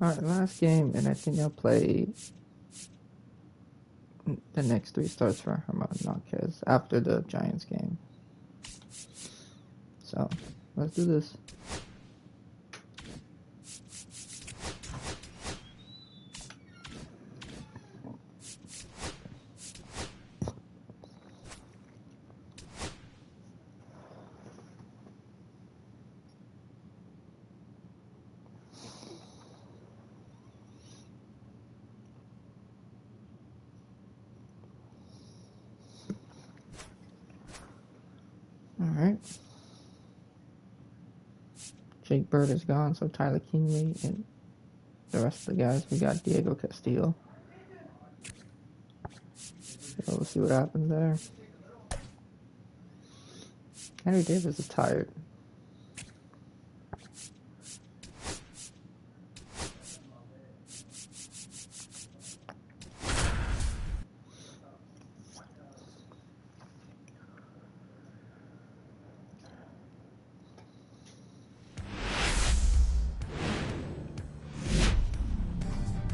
Alright, last game, and I think I'll play the next 3 starts for Herman Marquez after the Giants game. So, let's do this. Alright. Jake Bird is gone, so Tyler Kinley and the rest of the guys. We got Diego Castillo. So we'll see what happens there. Henry Davis is tired.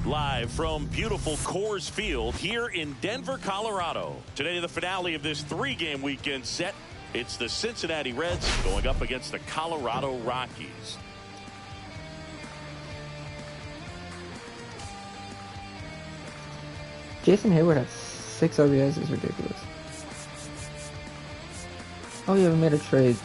Live from beautiful Coors Field here in Denver, Colorado. Today, the finale of this 3-game weekend set. It's the Cincinnati Reds going up against the Colorado Rockies. Jason Hayward has 6 RBIs. Is ridiculous. Oh, you haven't made a trade.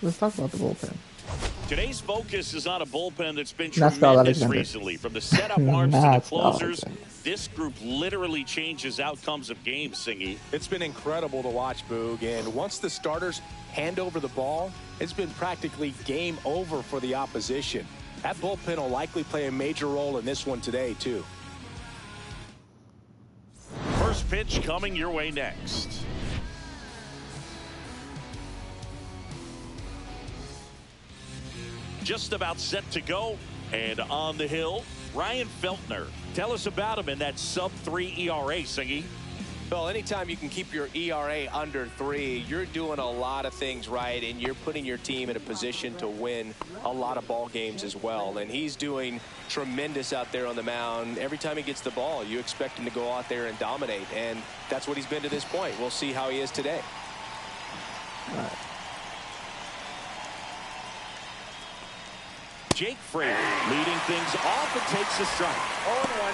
Let's talk about the bullpen. Today's focus is on a bullpen that's been tremendous recently. From the setup arms to the closers, this group literally changes outcomes of games, Singy. It's been incredible to watch, Boog. And once the starters hand over the ball, it's been practically game over for the opposition. That bullpen will likely play a major role in this one today, too. First pitch coming your way next. Just about set to go, and on the hill, Ryan Feltner. Tell us about him in that sub-3 ERA, Singy. Well, anytime you can keep your ERA under 3, you're doing a lot of things right, and you're putting your team in a position to win a lot of ball games as well. And he's doing tremendous out there on the mound. Every time he gets the ball, you expect him to go out there and dominate, and that's what he's been to this point. We'll see how he is today. All right. Jake Frazier leading things off and takes a strike. 0-1.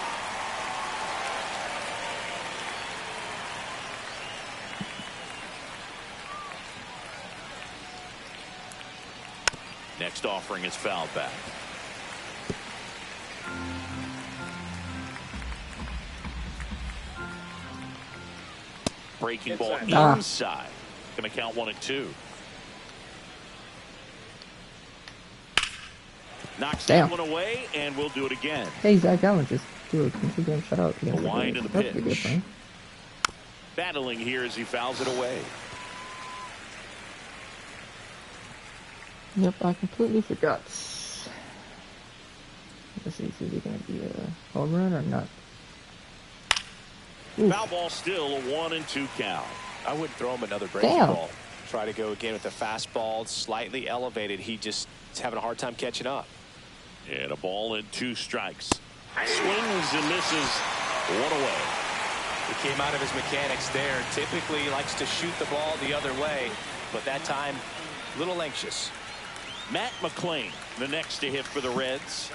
Next offering is fouled back. Breaking ball inside. Going to count 1-2. Knocks that one away, and we'll do it again. Hey, Zach Allen, just do a 2-game shutout. The wind of the pitch. Battling here as he fouls it away. Yep, I completely forgot. Let's see, is it going to be a home run or not? Oof. Foul ball still, a 1-2 count. I wouldn't throw him another breaking ball. Try to go again with the fastball, slightly elevated. He just is having a hard time catching up. And a ball and 2 strikes. Swings and misses. 1 away. He came out of his mechanics there. Typically he likes to shoot the ball the other way, but that time a little anxious. Matt McClain, the next to hit for the Reds.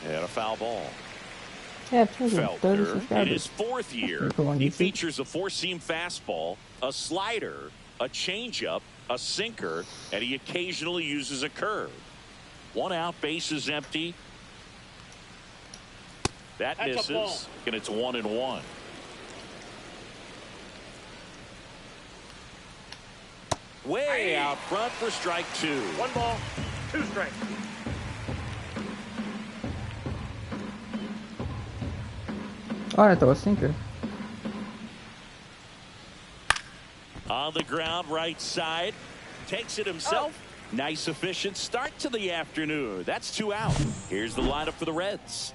And a foul ball. Yeah, Feltner, in his 4th year, he features a 4-seam fastball, a slider, a changeup, a sinker, and he occasionally uses a curve. 1 out, base is empty. That's misses, and it's 1-1. Way out front for strike 2. 1 ball, 2 strikes. Oh, I thought it was a sinker. On the ground, right side. Takes it himself. Nice, efficient start to the afternoon. That's 2 out. Here's the lineup for the Reds.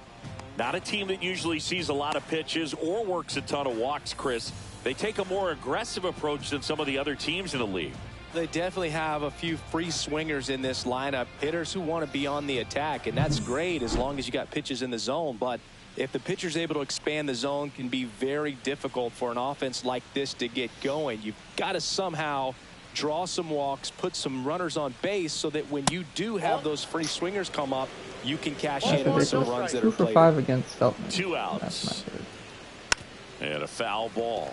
Not a team that usually sees a lot of pitches or works a ton of walks, Chris. They take a more aggressive approach than some of the other teams in the league. They definitely have a few free swingers in this lineup. Hitters who want to be on the attack, and that's great as long as you got pitches in the zone. But if the pitcher's able to expand the zone, can be very difficult for an offense like this to get going. You've got to somehow draw some walks, put some runners on base so that when you do have those free swingers come up, you can cash in on some runs that are 2 for played. 5 against Feltman. 2 outs. That's not good. And a foul ball.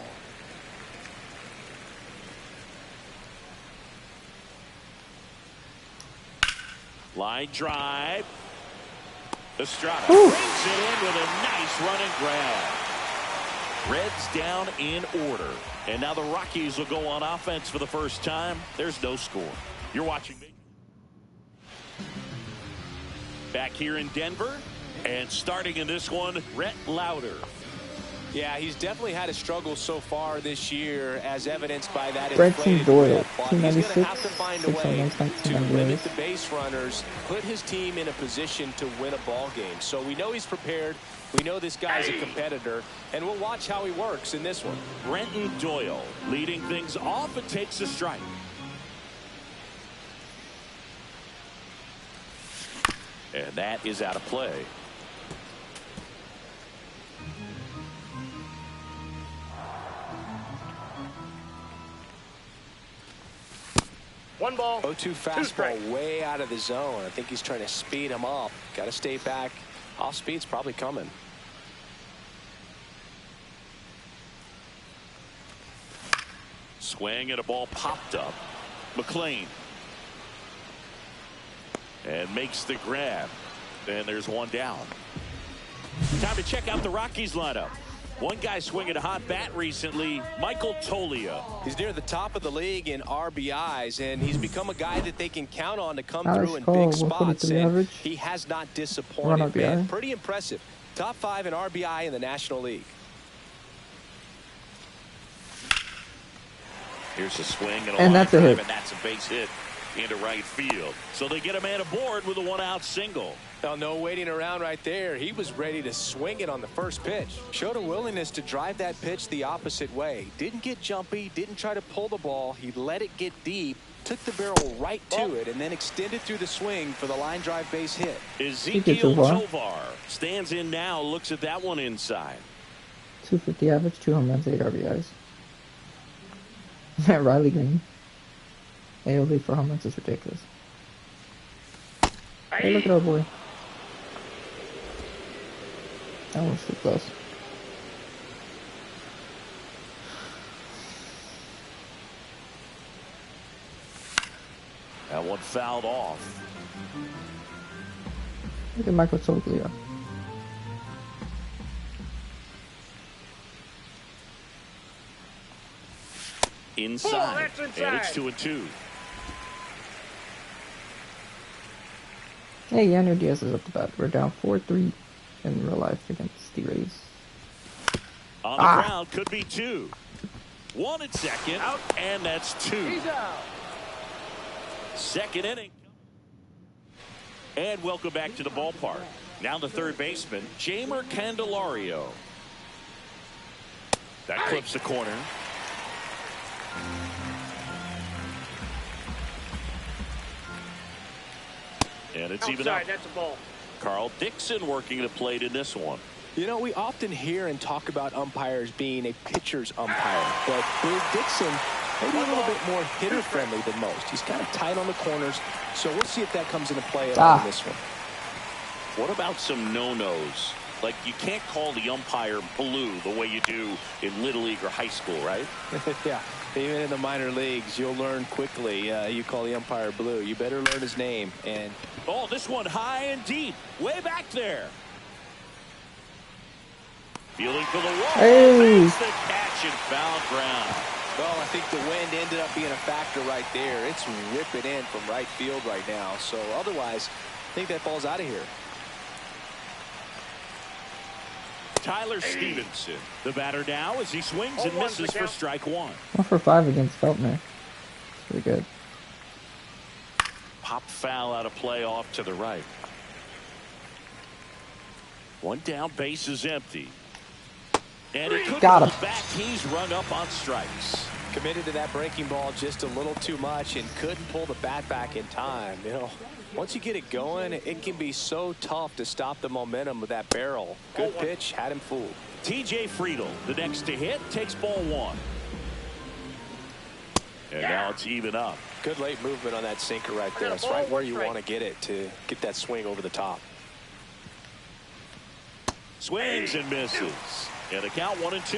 Line drive. Estrada brings it in with a nice running grab. Reds down in order. And now the Rockies will go on offense for the first time. There's no score. You're watching me. Back here in Denver. And starting in this one, Rhett Lauder. Yeah, he's definitely had a struggle so far this year, as evidenced by that Brenton inflated Doyle, whip. But he's going to 296, have to find a 6 on way those 19 to on limit yours. the base runners, put his team in a position to win a ball game. So we know he's prepared. We know this guy's a competitor, and we'll watch how he works in this one. Brenton Doyle leading things off and takes a strike. And that is out of play. One ball. 0-2 fastball way out of the zone. I think he's trying to speed him up. Got to stay back. Off speed's probably coming. Swing and a ball popped up. McLean. And makes the grab. And there's one down. Time to check out the Rockies lineup. One guy swinging a hot bat recently, Michael Toglia. He's near the top of the league in RBIs, and he's become a guy that they can count on to come Alex through in Cole, big spots. 143 And average. he has not Run disappointed, RBI. man. Pretty impressive. Top 5 in RBI in the National League. Here's a swing and a And line that's a drive, hit. and that's a base hit into right field. So they get a man aboard with a 1-out single. Now, no waiting around right there. He was ready to swing it on the first pitch. Showed a willingness to drive that pitch the opposite way. Didn't get jumpy, didn't try to pull the ball. He let it get deep, took the barrel right to it, and then extended through the swing for the line drive base hit. Ezekiel Tovar. Tovar stands in now, looks at that one inside. 250 average, 2 home runs, 8 RBIs. Riley Green. AOV for home runs is ridiculous. Hey, look at our boy. That one's too close. That one fouled off. Look at Michael Toglia. Inside. that's inside. And it's 2-2. Hey, Yanner Diaz is up to bat. We're down 4-3 in real life against the Rays. On the ground, could be 2. 1 at second, Out. and that's 2. He's out. Second inning. And welcome back to the ballpark. Now the third baseman, Jamer Candelario. That clips the corner. And it's even up. Outside, that's a ball. Carl Dixon working the plate in this one. You know, we often hear and talk about umpires being a pitcher's umpire, but Big Dixon maybe a little bit more hitter-friendly than most. He's kind of tight on the corners, so we'll see if that comes into play at all in this one. What about some no-nos? Like, you can't call the umpire blue the way you do in Little League or high school, right? Yeah, even in the minor leagues, you'll learn quickly. You call the umpire blue. You better learn his name. And oh, this one high and deep, way back there. Fielding for the wall. Hey. Makes the catch and foul ground. well, I think the wind ended up being a factor right there. It's ripping in from right field right now. So otherwise, I think that ball's out of here. Tyler Stevenson, the batter now, as he swings and misses for strike one. 1 for 5 against Feltner. Pretty good. Pop foul out of play off to the right. One down, base is empty. And he couldn't got him back. He's rung up on strikes. Committed to that breaking ball just a little too much and couldn't pull the bat back in time. You know, once you get it going, it can be so tough to stop the momentum of that barrel. Good pitch, had him fooled. TJ Friedel, the next to hit, takes ball one. And now it's even up. Good late movement on that sinker right there. It's right where you want to get it to get that swing over the top. Swings and misses. And a count 1-2.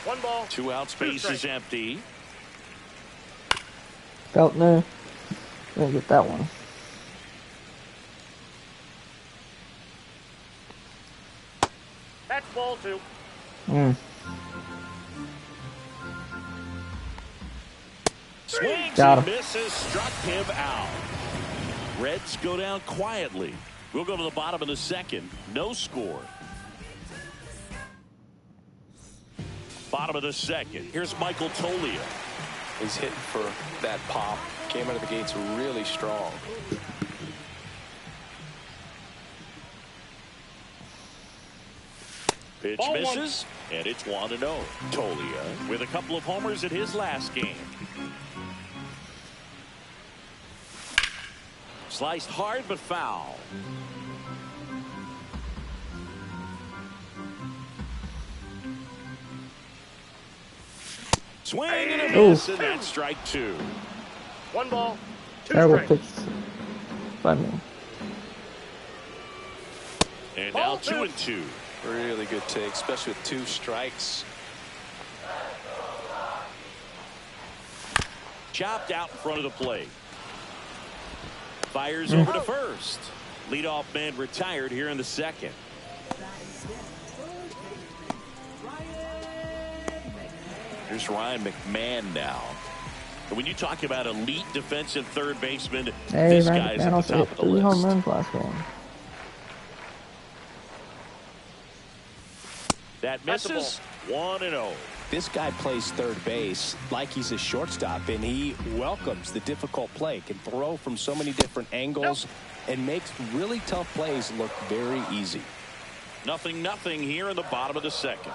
1 ball. 2 outs, base is empty. Feltner. Gonna get that one. That's ball 2. Swings Got and him. misses, struck him out. Reds go down quietly. We'll go to the bottom of the second. No score. Bottom of the second. Here's Michael Tolia. He's hitting for that pop. Came out of the gates really strong. Pitch misses, and it's 1-0. Tolia with a couple of homers in his last game. Sliced hard but foul. Swing and a miss, and that's strike 2. 1 ball. 2 Terrible strikes. pitch by me. And now 2-2. Really good take, especially with 2 strikes. Chopped out in front of the plate. Fires over to first. Leadoff man retired here in the second. Here's Ryan McMahon now. And when you talk about elite defensive third baseman, this guy's at the top of the 3 home list. runs last game. That misses. 1-0. This guy plays third base like he's a shortstop, and he welcomes the difficult play. Can throw from so many different angles and makes really tough plays look very easy. 0-0 here in the bottom of the second.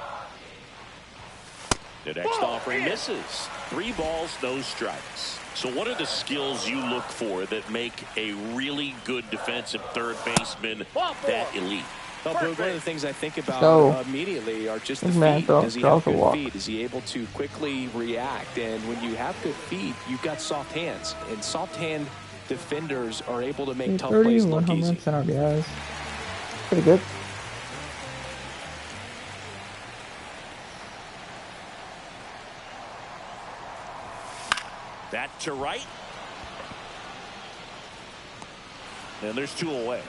The next offering misses. 3 balls, no strikes. So what are the skills you look for that make a really good defensive third baseman that elite? Well, one of the things I think about immediately are just the feet. Does he have good feet? Is he able to quickly react? And when you have good feet, you've got soft hands. And soft hand defenders are able to make tough plays look easy. 100 RBIs. Pretty good. That to right. And there's 2 away.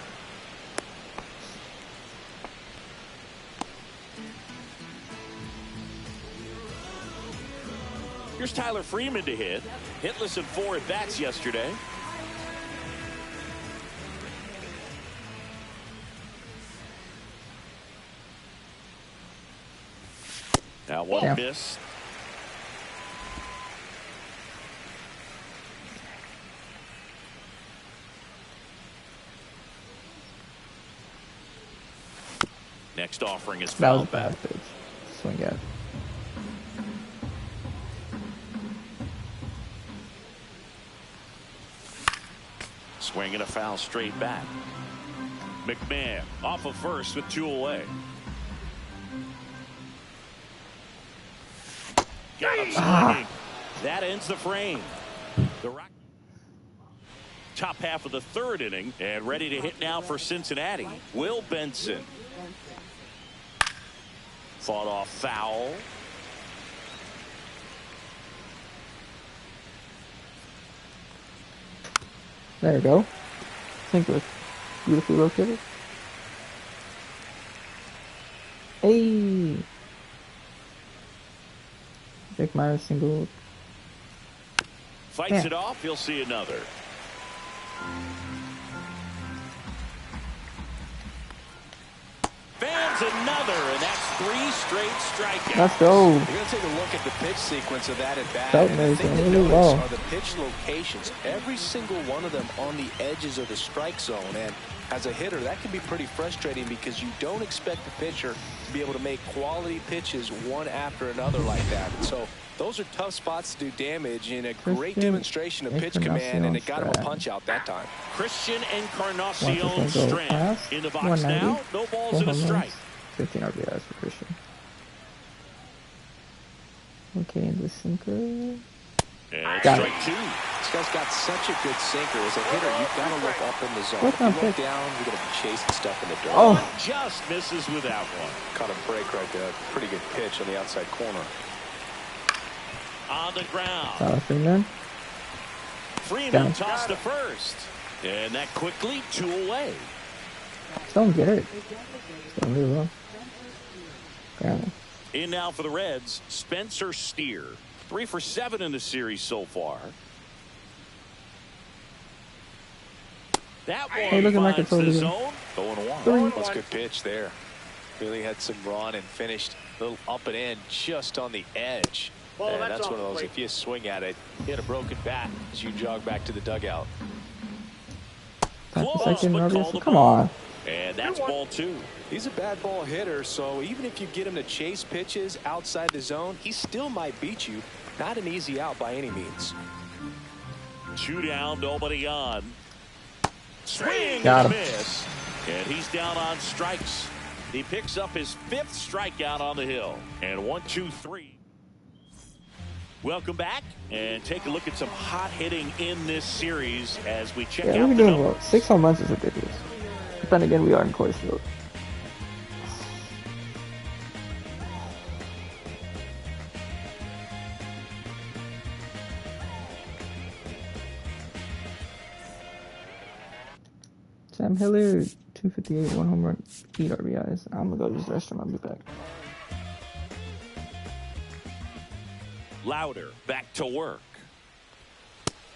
Here's Tyler Freeman to hit. Hitless in 4 at-bats yesterday. Now one miss. Next offering is foul. That was a bad pitch. Swing at. Swing and a foul straight back. McMahon off of first with 2 away. Got him swinging. That ends the frame. The Rockies top half of the 3rd inning and ready to hit now for Cincinnati. Will Benson. Fought off foul. There you go. I think it was beautifully located. Hey! Jake Myers single. Fights it off. You'll see another. Fans There's another, and that's 3 straight strikeouts. Let's go. We're going to take a look at the pitch sequence of that at bat. Felt And the thing to really notice well. are the pitch locations. Every single one of them on the edges of the strike zone. And as a hitter, that can be pretty frustrating because you don't expect the pitcher to be able to make quality pitches one after another like that. And so those are tough spots to do damage, and a great demonstration of pitch command, and it got him a punch out that time. Christian Encarnacion Strand in the box now. No balls and a strike. 15 RBIs for Christian. Okay, the sinker. And Got strike it. 2. This guy's got such a good sinker. As a hitter, you've got to look up in the zone. Look If you up look there. down, you're going to be chasing stuff in the dirt. Oh. Just misses with that one. Caught a break right there. Pretty good pitch on the outside corner. On the ground. Tyler Freeman. Freeman tossed to first. And that quickly 2 away. Just don't get it. Just don't do well. Yeah. In now for the Reds, Spencer Steer. 3 for 7 in the series so far. That one look at Michael finds the Tolley. zone. 0-1. That's a good pitch there. Really had some run and finished a little up and in just on the edge. Ball, And that's that's off one of the those, plate. if you swing at it, hit a broken bat as you jog back to the dugout. Close, Second but RBI. called the Come ball. on. And that's ball 2. He's a bad ball hitter, so even if you get him to chase pitches outside the zone, he still might beat you. Not an easy out by any means. 2 down, nobody on. Swing Got and him. miss. And he's down on strikes. He picks up his 5th strikeout on the hill. And 1, 2, 3. Welcome back and take a look at some hot hitting in this series as we check Yeah, out we're the doing numbers. well. 6 home runs is ridiculous. But then again, we are in Coors Field. Sam Hiller, 258, 1 home run, 8 RBIs. I'm gonna go use the restroom. I'll be back. Louder back to work.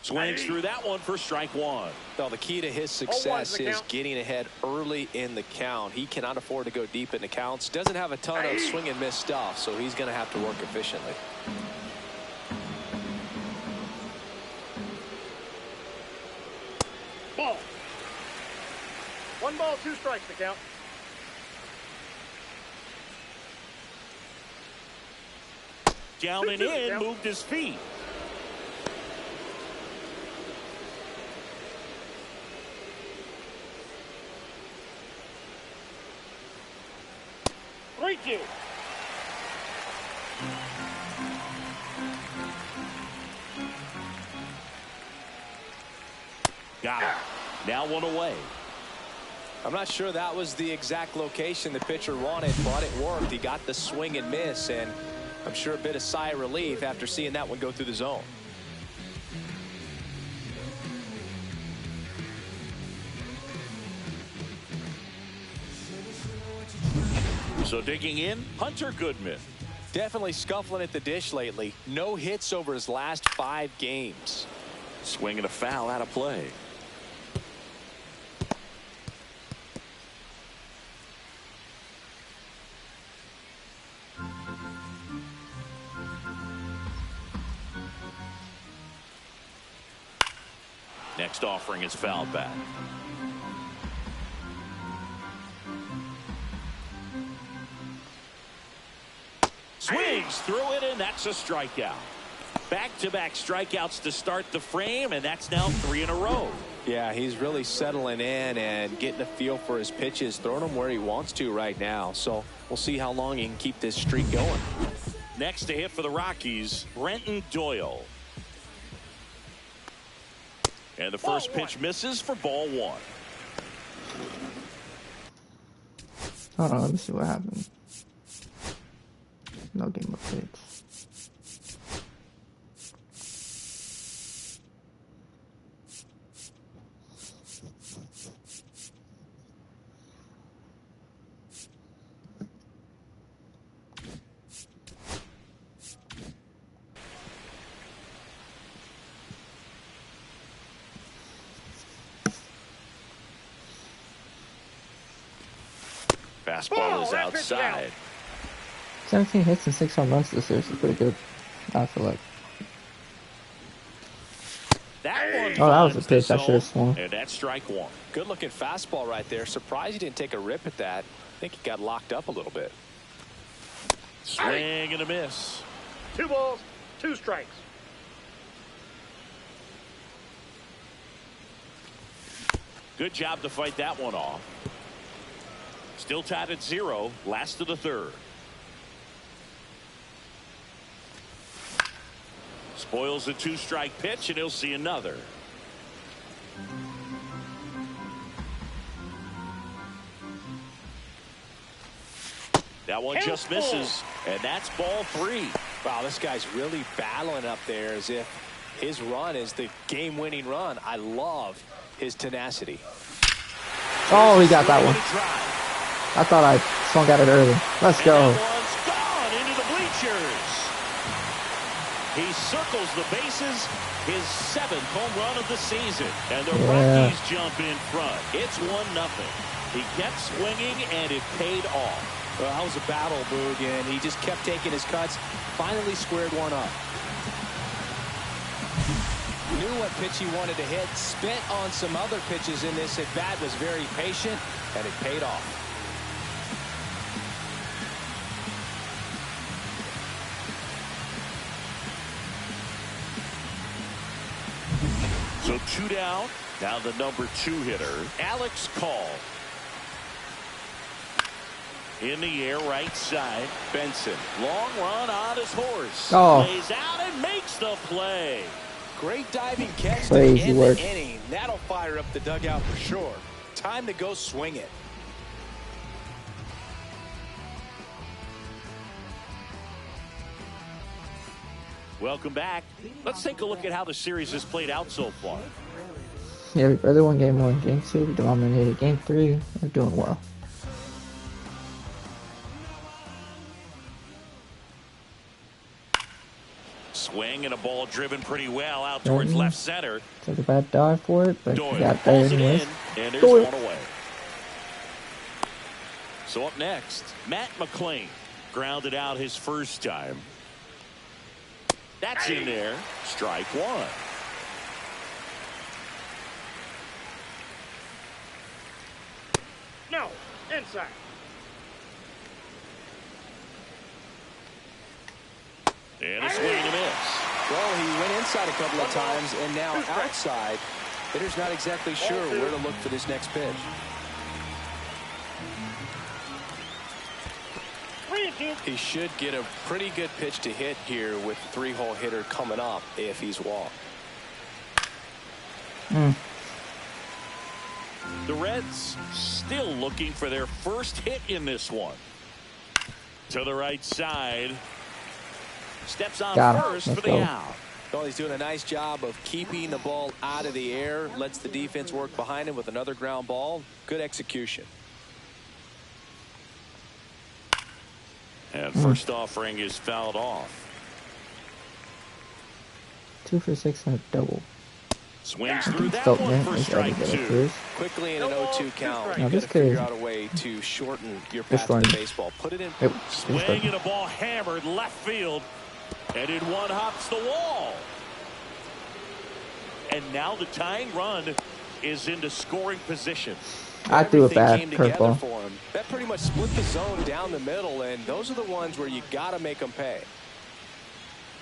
Swings through that one for strike 1. Well, the key to his success is getting ahead early in the count. He cannot afford to go deep in the counts. Doesn't have a ton of swing and miss stuff, so he's going to have to work efficiently. Ball. 1 ball, 2 strikes to count. Down and in, moved his feet. Thank you. Got it. Now 1 away. I'm not sure that was the exact location the pitcher wanted, but it worked. He got the swing and miss, and I'm sure a bit of sigh of relief after seeing that one go through the zone. So digging in, Hunter Goodman. Definitely scuffling at the dish lately. No hits over his last 5 games. Swinging a foul out of play. Next offering is fouled back. Swings through it, and that's a strikeout. Back-to-back strikeouts to start the frame, and that's now 3 in a row. Yeah, he's really settling in and getting a feel for his pitches, throwing them where he wants to right now. So we'll see how long he can keep this streak going. Next to hit for the Rockies, Brenton Doyle. And the first pitch misses for ball 1. Hold on, let me see what happened. No game updates. Fastball is outside. 17 hits and 6 home runs this year is pretty good, I feel like. That that was a pitch I should have swung. And that's strike one. Good looking fastball right there. Surprised he didn't take a rip at that. I think he got locked up a little bit. Swing and a miss. 2 balls, 2 strikes. Good job to fight that one off. Still tied at 0. Last of the third. Spoils the 2-strike pitch, and he'll see another. That one just misses, and that's ball 3. Wow, this guy's really battling up there as if his run is the game-winning run. I love his tenacity. Oh, he got that one. I thought I swung at it early. Let's go. That one's gone into the bleachers. He circles the bases, his 7th home run of the season, and the Rockies jump in front. It's 1-0. He kept swinging, and it paid off. Well, that was a battle, Boog, and he just kept taking his cuts. Finally squared one up. Knew what pitch he wanted to hit. Spent on some other pitches in this at bat. Was very patient, and it paid off. So 2 down. Now the number 2 hitter, Alex Call. In the air, right side. Benson. Long run on his horse. Lays out and makes the play. Great diving catch to end the inning. That'll fire up the dugout for sure. Time to go swing it. Welcome back. Let's take a look at how the series has played out so far. Yeah, we barely won game 1. Game 2, we dominated. Game 3, we're doing well. Swing and a ball driven pretty well out towards left center. Took a bad dive for it, but Doyle he got there anyways. And there's one away. So up next, Matt McClain grounded out his first time. That's in there. Strike 1. No, inside. And a swing and a miss. Well, he went inside a couple of times, and now outside. Hitter's not exactly sure where to look for this next pitch. He should get a pretty good pitch to hit here with the 3-hole hitter coming up if he's walked. The Reds still looking for their first hit in this one. To the right side. Steps on first for the out. Well, he's doing a nice job of keeping the ball out of the air. Lets the defense work behind him with another ground ball. Good execution. And first offering is fouled off. 2 for 6 and a double. Swings through that one for strike 2. Quickly in an 0-2 count. No, You got to figure out a way to shorten your path to baseball. Put it in. Swing and a ball hammered left field. And in one hops the wall. And now the tying run is into scoring position. I threw a bad curveball. That pretty much split the zone down the middle, and those are the ones where you got to make them pay.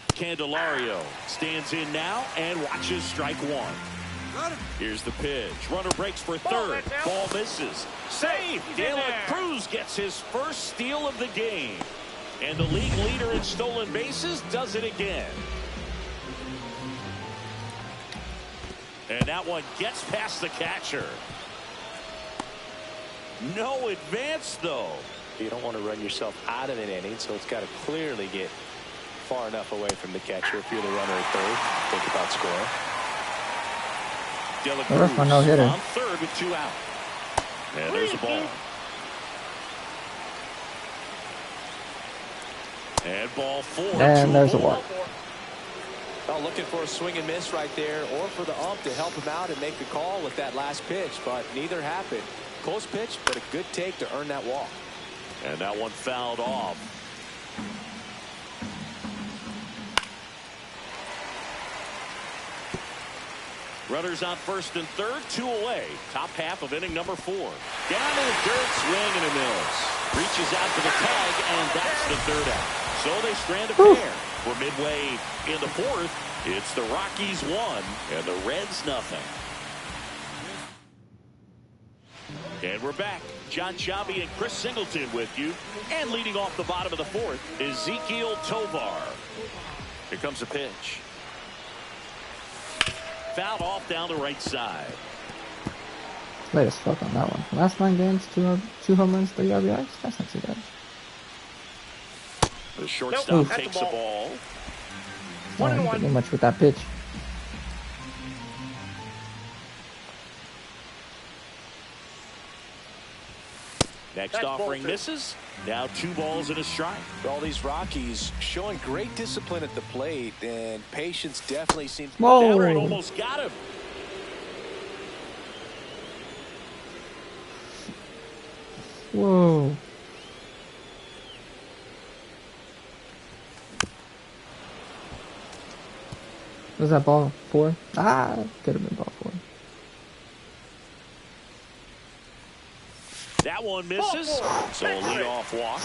Candelario stands in now and watches strike 1. Here's the pitch. Runner breaks for third. Ball misses. Save. De La Cruz gets his first steal of the game. And the league leader in stolen bases does it again. And that one gets past the catcher. No advance, though. You don't want to run yourself out of an inning, so it's got to clearly get far enough away from the catcher if you're the runner at third. Think about scoring. De La Cruz on third with 2 out. And there's a ball. And ball 4. And there's a walk. Well, looking for a swing and miss right there, or for the ump to help him out and make a call with that last pitch, but neither happened. Close pitch, but a good take to earn that walk. And that one fouled off. Runners on first and third, 2 away. Top half of inning number 4. Down to the dirt, swing and a miss. Reaches out for the tag, and that's the 3rd out. So they strand a pair. We're midway in the 4th. It's the Rockies 1 and the Reds nothing. And we're back. John Shabby and Chris Singleton with you. And leading off the bottom of the 4th, Ezequiel Tovar. Here comes a pitch. Fouled off down the right side. Late as fuck on that one. Last 9 games, 2 home runs, 3 RBIs. That's not too bad. The shortstop takes the ball. 1-1. Didn't do much with that pitch. Next offering misses. Now 2 balls and a strike. All these Rockies showing great discipline at the plate, and patience definitely seems. Whoa! Down, almost got him. Whoa! Was that ball 4? Ah, could have been ball 4. That one misses. So a leadoff walk.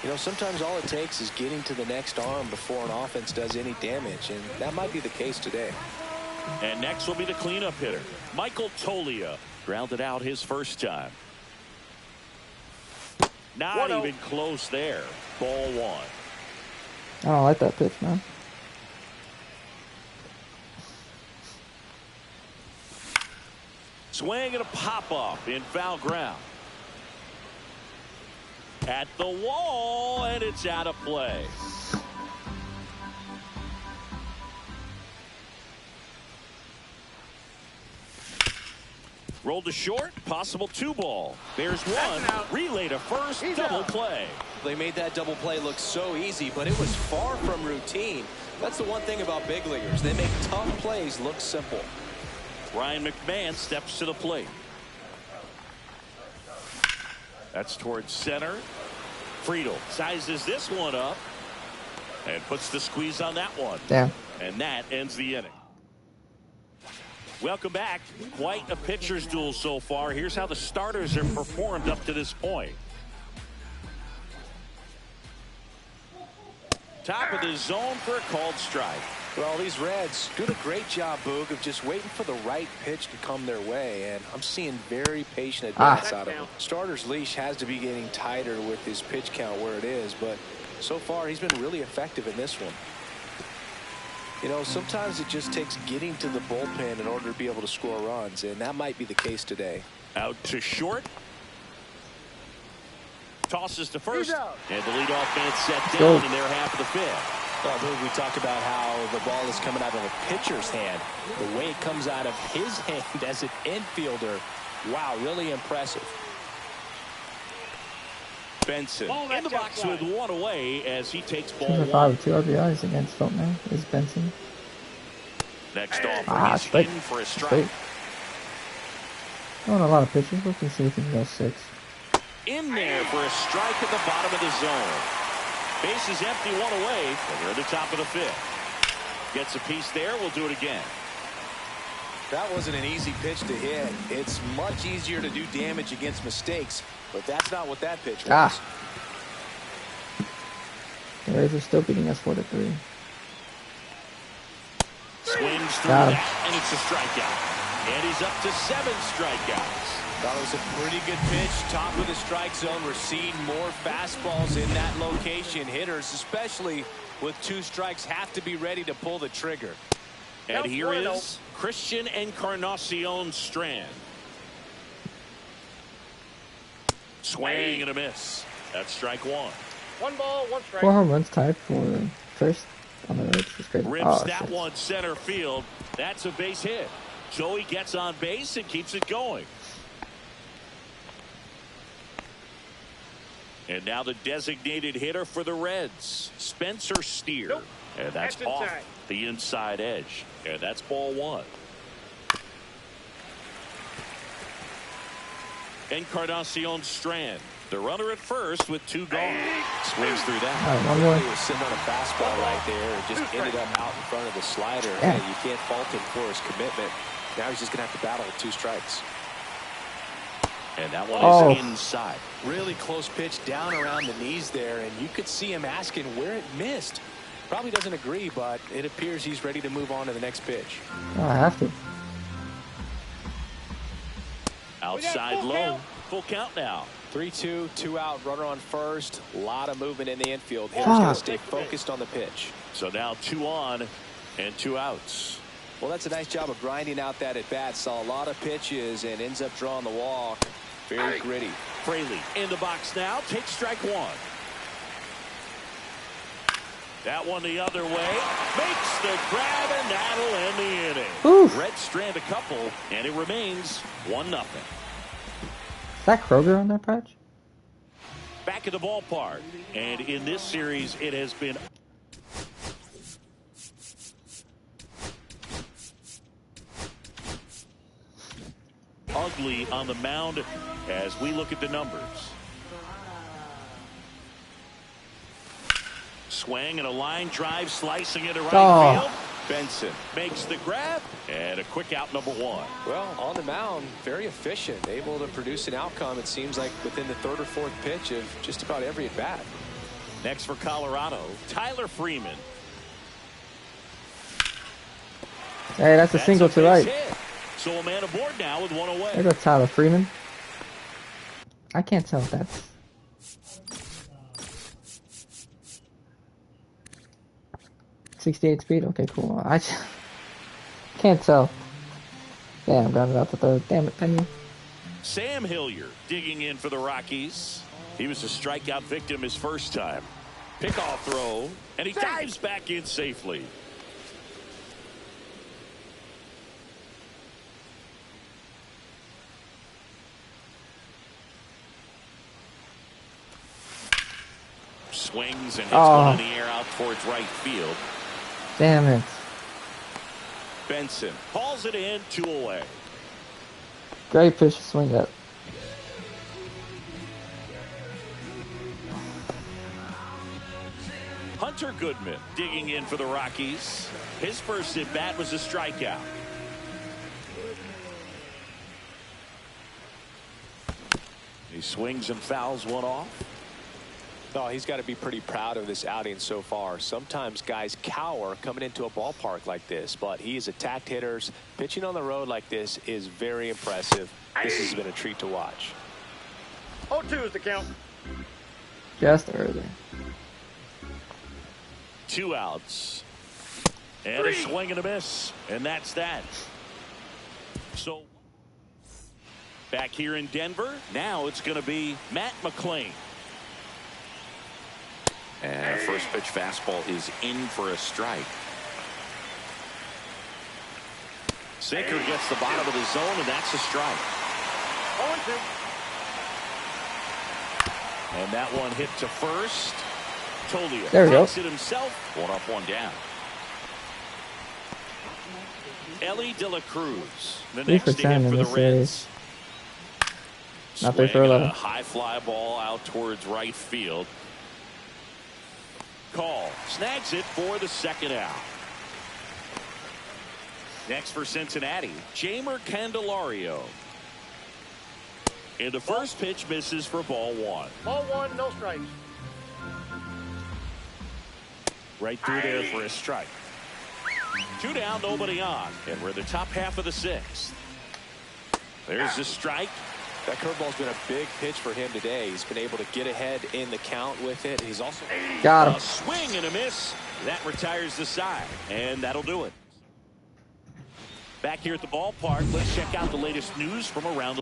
You know, sometimes all it takes is getting to the next arm before an offense does any damage, and that might be the case today. And next will be the cleanup hitter, Michael Toglia. Grounded out his first time. Not even close there. Ball 1. I don't like that pitch, man. Swing and a pop-up in foul ground. At the wall, and it's out of play. Rolled to short, possible 2 ball. There's one. Relay to first, double play. They made that double play look so easy, but it was far from routine. That's the one thing about big leaguers. They make tough plays look simple. Ryan McMahon steps to the plate. That's towards center. Friedel sizes this one up and puts the squeeze on that one. Damn. And that ends the inning. Welcome back. Quite a pitcher's duel so far. Here's how the starters have performed up to this point. Top of the zone for a called strike. Well, these Reds doing a great job, Boog, of just waiting for the right pitch to come their way, and I'm seeing very patient advance out of him. Starter's leash has to be getting tighter with his pitch count where it is, but so far he's been really effective in this one. You know, sometimes it just takes getting to the bullpen in order to be able to score runs, and that might be the case today. Out to short. Tosses to first, and the leadoff man set down in their half of the 5th. Well, we talked about how the ball is coming out of a pitcher's hand. The way it comes out of his hand as an infielder, wow, really impressive. Benson in the box with 1 away as he takes ball 2 for 1. 5 with 2 RBIs against Feltner is Benson. Next off, he's straight. in for a strike. Straight. I want a lot of pitches. We can see if we can go 6. In there for a strike at the bottom of the zone. Base is empty, 1 away, and we're at the top of the 5th. Gets a piece there. We'll do it again. That wasn't an easy pitch to hit. It's much easier to do damage against mistakes, but that's not what that pitch was. The Rays are still beating us 4-3. Swings through that, and it's a strikeout. And he's up to 7 strikeouts. That was a pretty good pitch. Top of the strike zone. We're seeing more fastballs in that location. Hitters, especially with 2 strikes, have to be ready to pull the trigger. And here is Christian Encarnacion Strand. Swing and a miss. That's strike 1. 1 ball, 1 strike. 4 home runs tied for first on the Reds. It's great. Rips that one center field. That's a base hit. Joey gets on base and keeps it going. And now the designated hitter for the Reds, Spencer Steer. And that's off the inside edge. And that's ball 1. Encarnacion Strand. The runner at first with 2 gone. Swings through that. One more. He was sitting on a fastball right there and just ended up out in front of the slider. Yeah. Hey, you can't fault him for his commitment. Now he's just going to have to battle with 2 strikes. And that one is inside. Really close pitch down around the knees there, and you could see him asking where it missed. Probably doesn't agree, but it appears he's ready to move on to the next pitch. Oh, I have to. Outside low. Full count now. 3-2, 2 out, runner on first. A lot of movement in the infield. Hitter's going to stay focused on the pitch. So now 2 on and 2 outs. Well, that's a nice job of grinding out that at bat. Saw a lot of pitches and ends up drawing the walk. Very gritty. Fraley in the box now. Takes strike 1. That one the other way. Makes the grab, and that'll end the inning. Oof. Red Strand a couple, and it remains 1-0. Is that Kroger on that patch? Back at the ballpark. And in this series, it has been ugly on the mound as we look at the numbers. Swing and a line drive, slicing it to right field. Benson makes the grab, and a quick out, number 1. Well, on the mound, very efficient, able to produce an outcome, it seems like, within the 3rd or 4th pitch of just about every at bat. Next for Colorado, Tyler Freeman. Hey, that's a single to right. Hit. So a man aboard now with 1 away. There goes Tyler Freeman. I can't tell if that's... .68 speed? Okay, cool. I can't tell. Damn, got it out the 3rd. Damn it, Penny. Sam Hilliard digging in for the Rockies. He was a strikeout victim his first time. Pickoff throw, and he dives back in safely. Swings and hits one in the air out towards right field. Damn it. Benson hauls it in, 2 away. Great pitch to swing at. Hunter Goodman digging in for the Rockies. His first at bat was a strikeout. He swings and fouls one off. Oh, he's got to be pretty proud of this outing so far. Sometimes guys cower coming into a ballpark like this, but he's attacked hitters. Pitching on the road like this is very impressive. This has been a treat to watch. 0-2 is the count. Just early. 2 outs. And a swing and a miss. And that's that. So back here in Denver, now it's going to be Matt McClain. And a first pitch fastball is in for a strike. Sinker gets the bottom of the zone, and that's a strike. 0-2. And that one hit to first. Tolia there we go. takes it himself. 1 up, 1 down. Ellie De La Cruz, the 3 next for to 10 hit in for the this Reds. series. Not 3 for Swing, 11. a high fly ball out towards right field. Call snags it for the 2nd out. Next for Cincinnati, Jamer Candelario. And the first pitch misses for ball 1. Ball 1, no strikes. Right through there for a strike. 2 down, nobody on, and we're in the top half of the 6th. There's the strike. That curveball's been a big pitch for him today. He's been able to get ahead in the count with it. He's also got him. A swing and a miss. That retires the side, and that'll do it. Back here at the ballpark, let's check out the latest news from around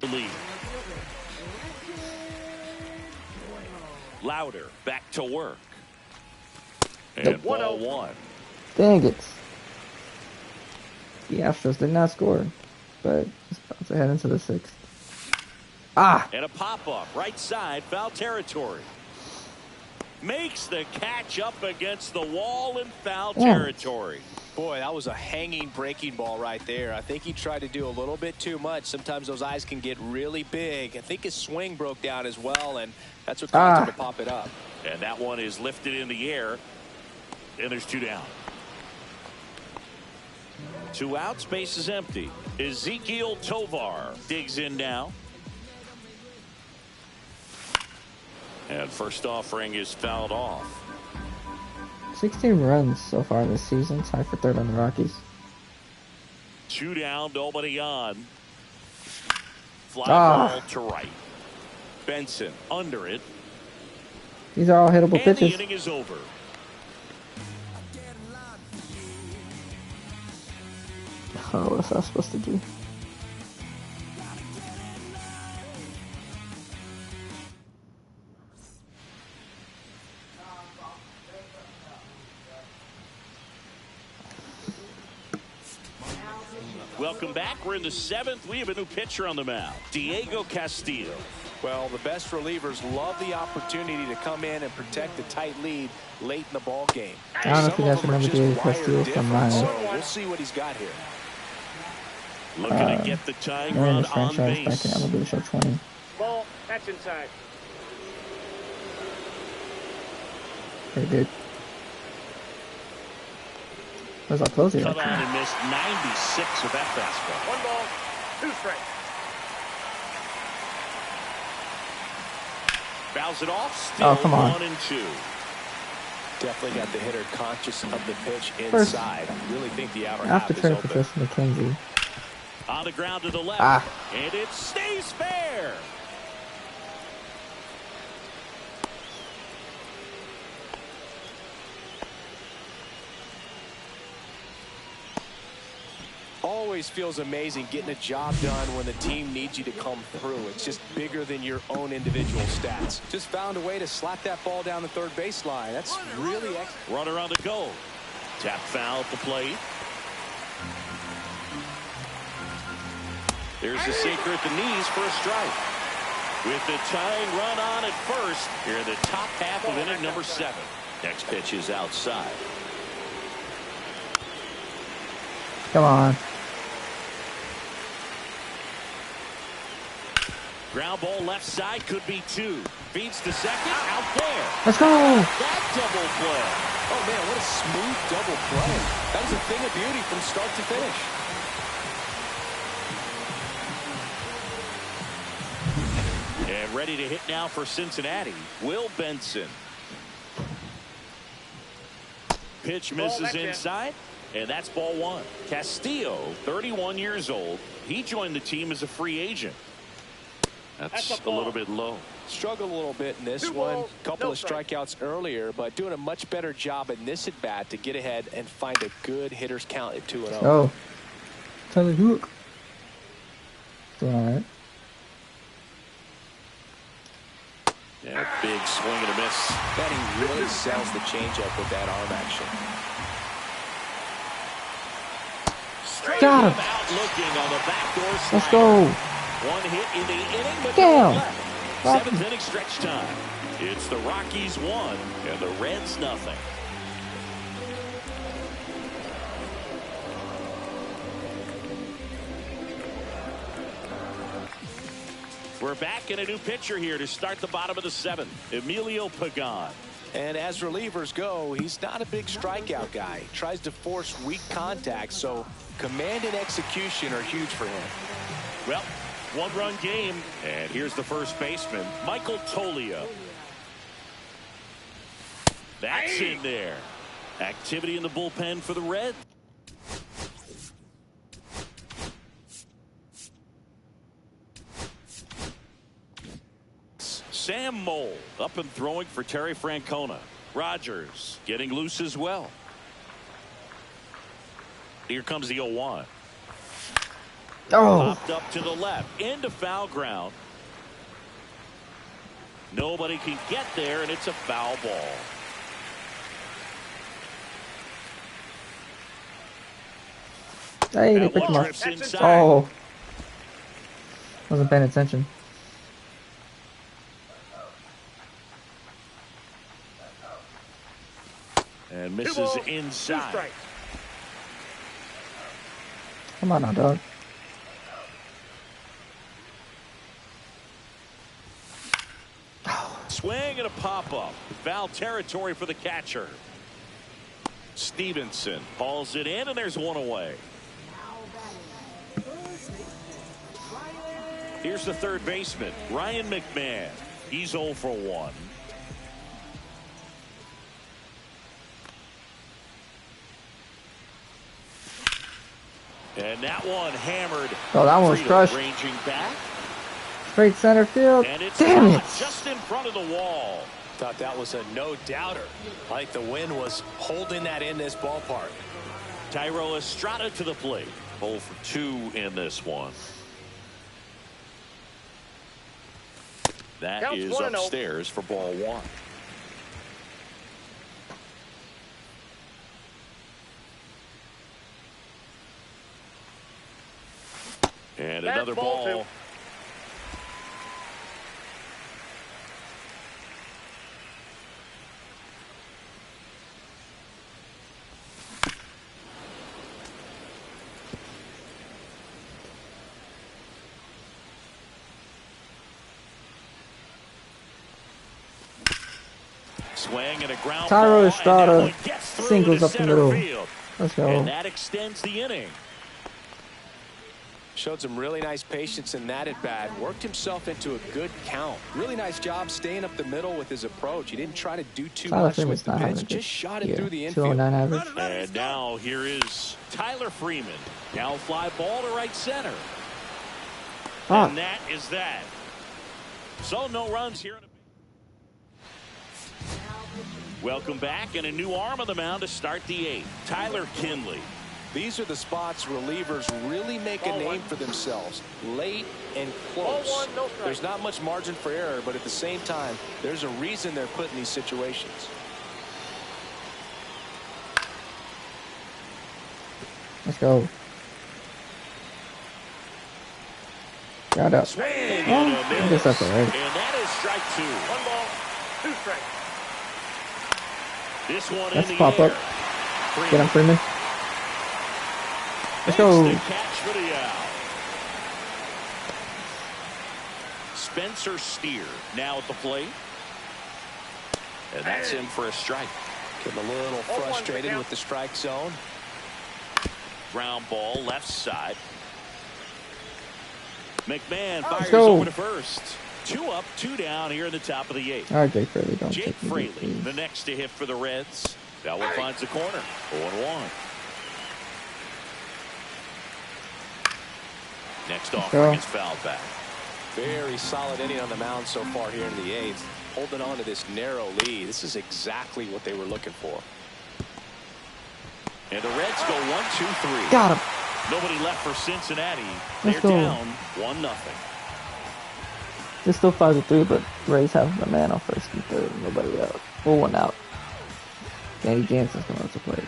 the league. Louder back to work. And ball 1. Dang it. The Astros did not score, but it's about to head into the 6th. Ah! And a pop-up, right side, foul territory. Makes the catch up against the wall in foul territory. Boy, that was a hanging breaking ball right there. I think he tried to do a little bit too much. Sometimes those eyes can get really big. I think his swing broke down as well, and that's what caused him to pop it up. And that one is lifted in the air, and there's 2 down. 2 out, space is empty. Ezekiel Tovar digs in now. And first offering is fouled off. 16 runs so far this season, tied for 3rd on the Rockies. 2 down, nobody on. Fly ball to right. Benson under it. These are all hittable and pitches. The inning is over. Oh, what's that supposed to do? Welcome back. We're in the 7th. We have a new pitcher on the mound, Diego Castillo. Well, the best relievers love the opportunity to come in and protect a tight lead late in the ball game. I don't know if you guys remember Diego Castillo from mine. So we'll see what he's got here. Looking to get the tying in run the on franchise base. back in MLB Show 20. Ball, that's inside. Pretty good. Where's our closer? Cut on and missed 96 of that fastball. 1 ball, 2 strikes. Fouls it off. Still 1 and 2. Definitely got the hitter conscious of the pitch inside. I really think the outer half is turn open. for first McKenzie. On the ground to the left. And it stays fair. Always feels amazing getting a job done when the team needs you to come through. It's just bigger than your own individual stats. Just found a way to slap that ball down the 3rd baseline. That's really excellent. Runner on the goal. Tap foul at the plate. There's the sinker at the knees for a strike. With the tying run on at first, here in the top half of inning number 7. Next pitch is outside. Come on. Ground ball left side, could be 2. Feeds to second, out there. Let's go. That double play. Oh, man, what a smooth double play. That was a thing of beauty from start to finish. And ready to hit now for Cincinnati, Will Benson. Pitch misses inside, and that's ball 1. Castillo, 31 years old. He joined the team as a free agent. That's a little bit low. Struggled a little bit in this one. Couple of strikeouts earlier, but doing a much better job in this at bat to get ahead and find a good hitter's count at 2-0. Oh. Tyler Hook. Doing all right. Yeah, big swing and a miss. Benny really sells the changeup with that arm action. Got him. Out looking on the backdoor slider. Let's go. 1 hit in the inning, but Damn. no left. 7th inning stretch time. It's the Rockies 1 and the Reds nothing. We're back in a new pitcher here to start the bottom of the 7th. Emilio Pagan. And as relievers go, he's not a big strikeout guy. He tries to force weak contact, so command and execution are huge for him. Well, 1-run game, and here's the first baseman, Michael Tolio. That's in there. Activity in the bullpen for the Reds. Sam Mole up and throwing for Terry Francona. Rogers getting loose as well. Here comes the 0-1. Oh. Popped up to the left into foul ground. Nobody can get there, and it's a foul ball. Hey, they picked him up. Oh. Wasn't paying attention. And misses inside. Come on now, dog. Swing and a pop-up. Foul territory for the catcher. Stevenson hauls it in, and there's one away. Here's the third baseman, Ryan McMahon. He's 0 for 1. And that one hammered. Oh, that one was crushed. Ranging back. Straight center field. And it's damn it. Just in front of the wall. Thought that was a no-doubter. Like the wind was holding that in this ballpark. Tyro Estrada to the plate. 0 for 2 in this one. That Counts is 1-0. upstairs for ball 1. And That's another ball ball. 2. Swing and a ground Tyro ball, Estrada and that one gets through singles to up the center middle. field. Let's go. And that extends the inning. Showed some really nice patience in that at bat. Worked himself into a good count. Really nice job staying up the middle with his approach. He didn't try to do too Tyler much Freeman's with the not having pitch. a good Just shot it year. through the infield. 209 average. And now here is Tyler Freeman. Now fly ball to right center. Ah. And that is that. So no runs here. Welcome back, and a new arm on the mound to start the 8th. Tyler Kinley. These are the spots relievers really make a name for themselves. Late and close. Ball 1, no strike. There's not much margin for error, but at the same time, there's a reason they're put in these situations. Let's go. Got up. Swing Oh, and a I guess that's all right. And that is strike 2. 1 ball, 2 strikes. This one That's in a the pop air. up. Get him, Freeman. Let's go. Makes the catch for the out. Spencer Steer now at the plate. And that's in for a strike. Getting a little frustrated with the strike zone. Ground ball left side. McMahon fires go. over to first. 2 up, 2 down here in the top of the 8th. All right, Jake Fraley. Don't Jake take me, Fraley, please. the next to hit for the Reds. That one finds the corner. 0-1. Next offering is foul back. Very solid inning on the mound so far here in the 8th. Holding on to this narrow lead. This is exactly what they were looking for. And the Reds go 1-2-3. Got him. Nobody left for Cincinnati. Let's They're go. down 1-0. It's still 5-3, but Rays have a man on first and third. Nobody out. Well, 1 out. Danny Jansen's coming up to play.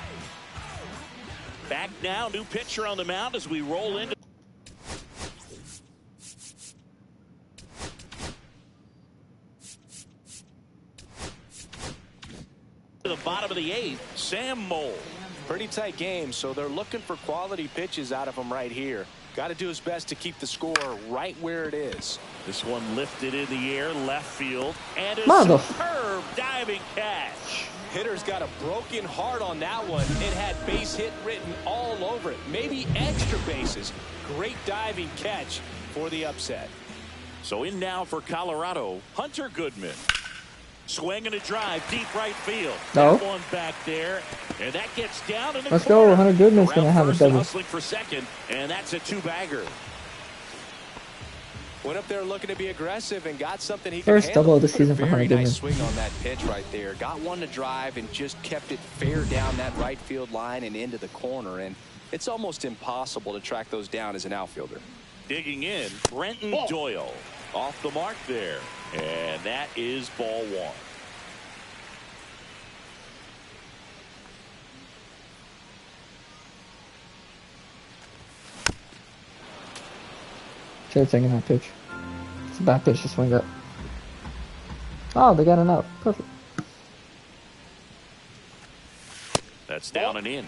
Back now, new pitcher on the mound as we roll into the bottom of the 8th. Sam Mole. Pretty tight game, so they're looking for quality pitches out of him right here. Got to do his best to keep the score right where it is. This one lifted in the air, left field, and a Mother- superb diving catch. Hitter's got a broken heart on that one. It had base hit written all over it. Maybe extra bases. Great diving catch for the upset. So in now for Colorado, Hunter Goodman. Swing and a drive, deep right field. No. That one back there, and that gets down in the Let's corner. go. Hunter Goodman's Around going to have a first and double. hustling for second, and that's a 2-bagger. Went up there looking to be aggressive and got something he First could handle. double of the Put a season for Hunter very Goodman. nice swing on that pitch right there. Got one to drive and just kept it fair down that right field line and into the corner. And it's almost impossible to track those down as an outfielder. Digging in, Brenton Doyle. Off the mark there, and that is ball 1. Should have taken that pitch. It's a bad pitch to swing up. Oh, they got an out. Perfect. That's down and in.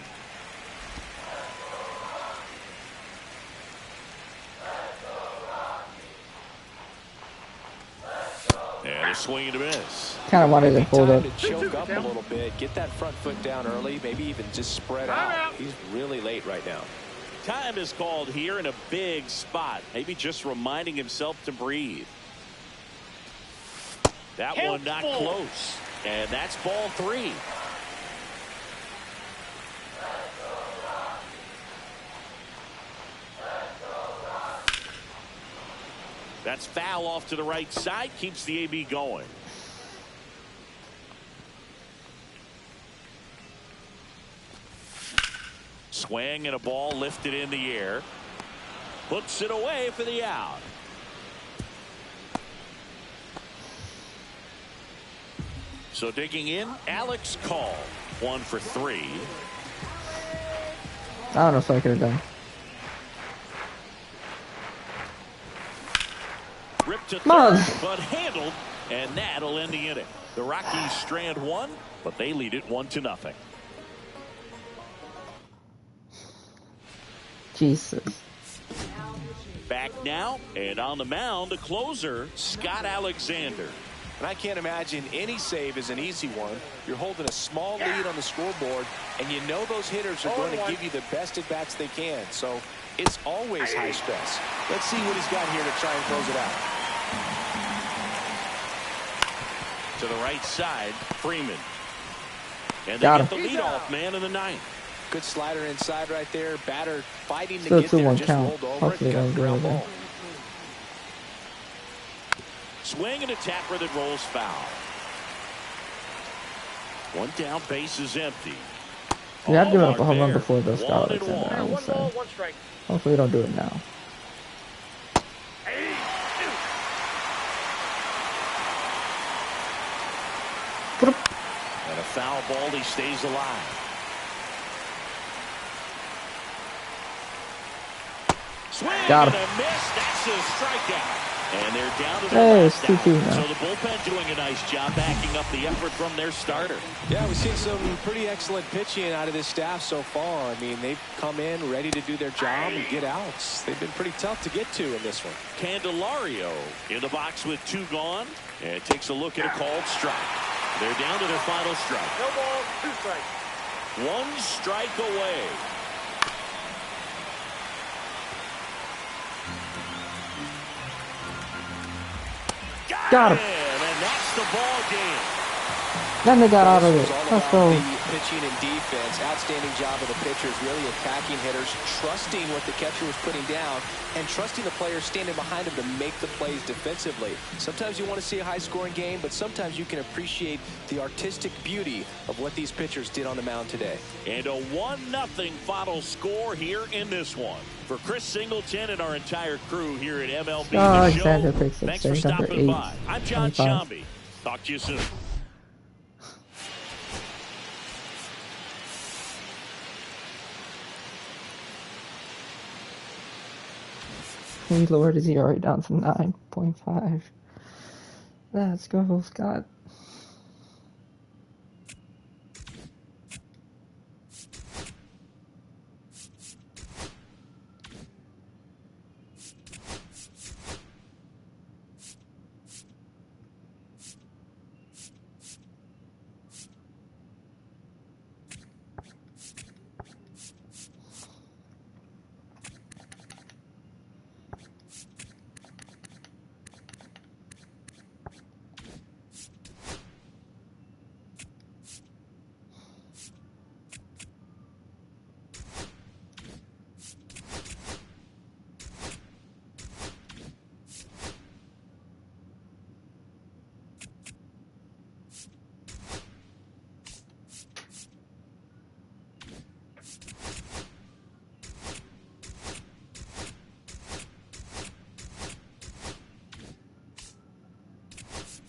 And a swing and a miss. Kind of wanted to hold up. To choke up a little bit, get that front foot down early, maybe even just spread out. He's really late right now. Time is called here in a big spot. Maybe just reminding himself to breathe. That one not close. And that's ball 3. That's foul off to the right side. Keeps the AB going. Swing and a ball lifted in the air. Puts it away for the out. So digging in, Alex Call. 1 for 3. I don't know if I could have done. Ripped to third, but handled, and that'll end the inning. The Rockies strand 1, but they lead it 1-0. Jesus. Back now, and on the mound, the closer, Scott Alexander. And I can't imagine any save is an easy one. You're holding a small lead on the scoreboard, and you know those hitters are going to give you the best at-bats they can. So it's always high stress. Let's see what he's got here to try and close it out. To the right side, Freeman. And they Got get the leadoff man in the 9th. Good slider inside right there. Batter fighting to Still get there. 2-1 Just count. rolled over Hopefully it. Got don't the go ground there. ball. Swing and a tapper that rolls foul. 1 down, base is empty. Yeah, I've given up a home run there. before those Scott 1-1. Alexander, I would One ball, say. 1 strike. Hopefully we don't do it now. And a foul ball, he stays alive. Swing Got him. and a miss. That's a strikeout. And they're down to Hey, their it's last out. 2-2 now. So the bullpen doing a nice job backing up the effort from their starter. Yeah, we've seen some pretty excellent pitching out of this staff so far. I mean, they've come in ready to do their job and get outs. They've been pretty tough to get to in this one. Candelario in the box with 2 gone. And takes a look at a called strike. They're down to their final strike. No ball, 2 strikes. 1 strike away. Got him. And that's the ball game. Then they got out of This it. was all Let's about go. the pitching and defense. Outstanding job of the pitchers, really attacking hitters, trusting what the catcher was putting down, and trusting the players standing behind him to make the plays defensively. Sometimes you want to see a high-scoring game, but sometimes you can appreciate the artistic beauty of what these pitchers did on the mound today. And a 1-0 final score here in this one. For Chris Singleton and our entire crew here at MLB The Alexander Show, picks up thanks for save number stopping 8. by. I'm John 25. Shambi. Talk to you soon. He lowered his ERA down to 9.5. Let's go, Scott.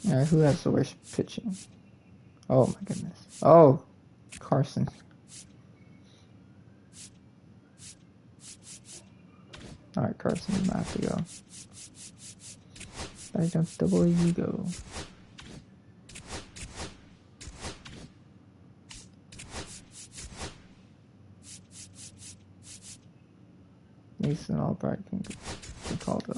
Alright, who has the worst pitching? Oh my goodness. Oh, Carson. Alright, Carson, you might have to go. Back down to double you go. Mason Albright can get called up.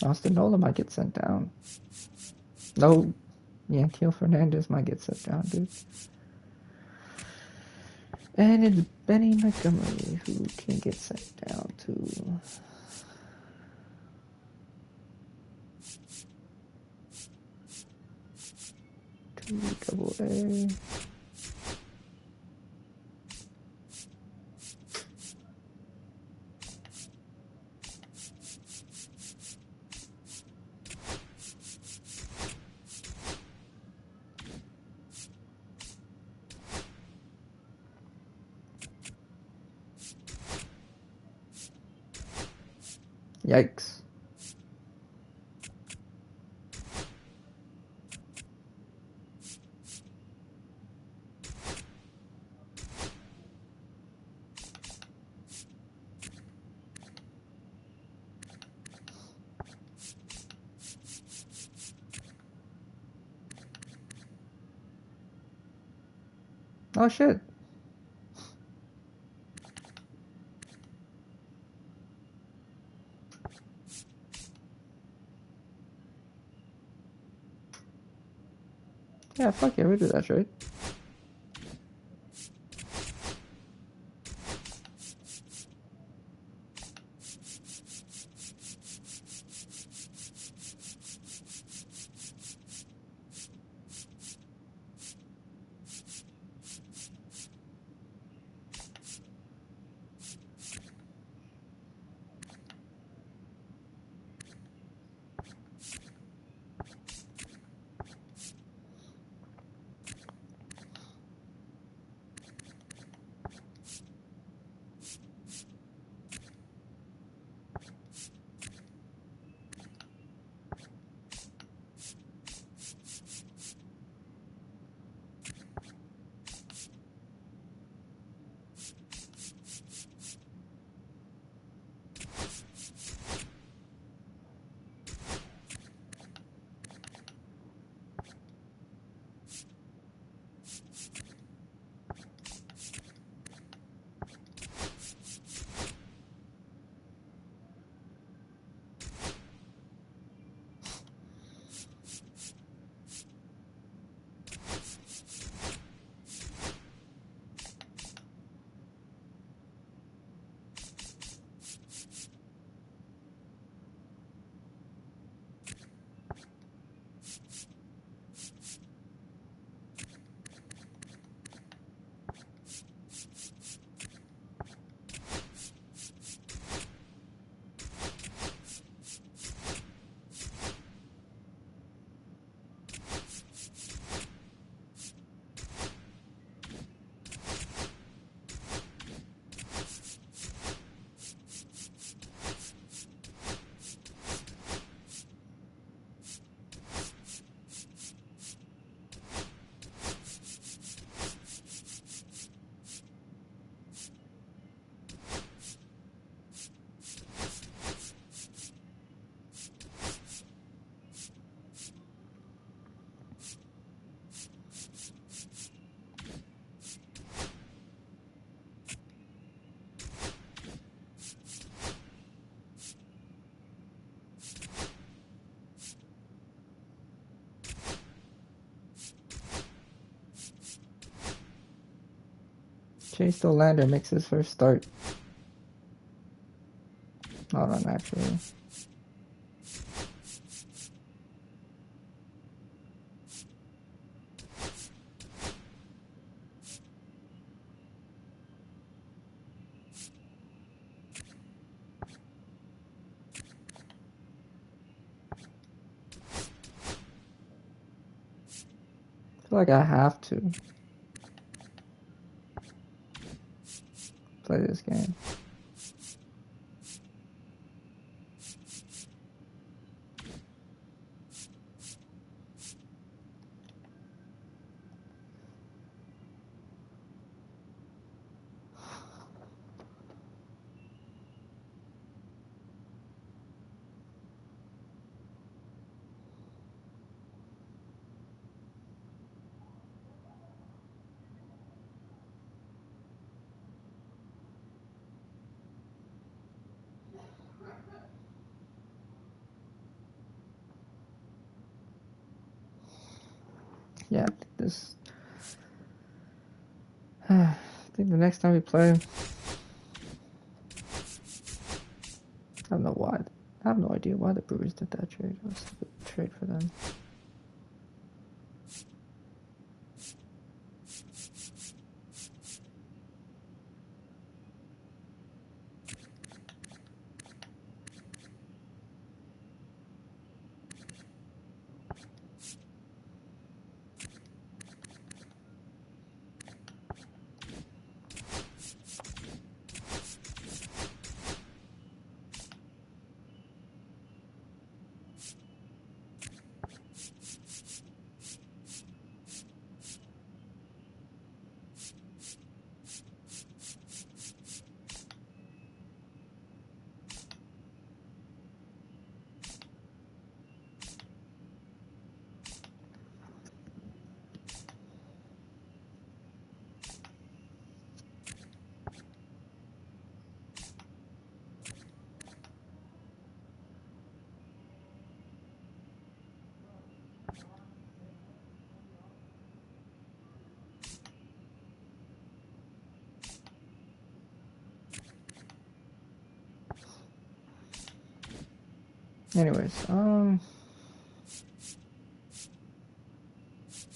Austin Nola might get sent down. No, Yanquiel Fernandez might get sent down, dude. And it's Benny Montgomery who can get sent down to... AA. Yikes. Oh shit. Yeah, fuck yeah, we do that trade. Chase Dolander makes his first start. Hold on, actually. I feel like I have to play this game. yeah, this. I think the next time we play, I don't know why. I have no idea why the Brewers did that trade. It was a good trade for them. Anyways,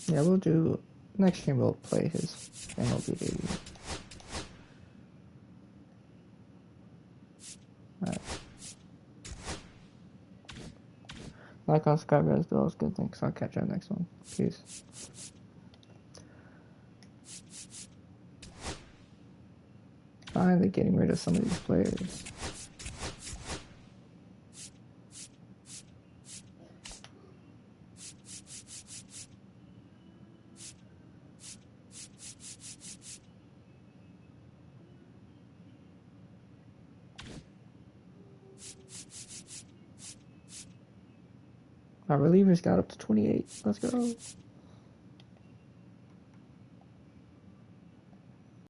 yeah, we'll do next game. We'll play his MLB debut. Alright. Like on subscribe, guys. Do all those good things. I'll catch you on the next one. Peace. Finally getting rid of some of these players. Our relievers got up to 28. Let's go.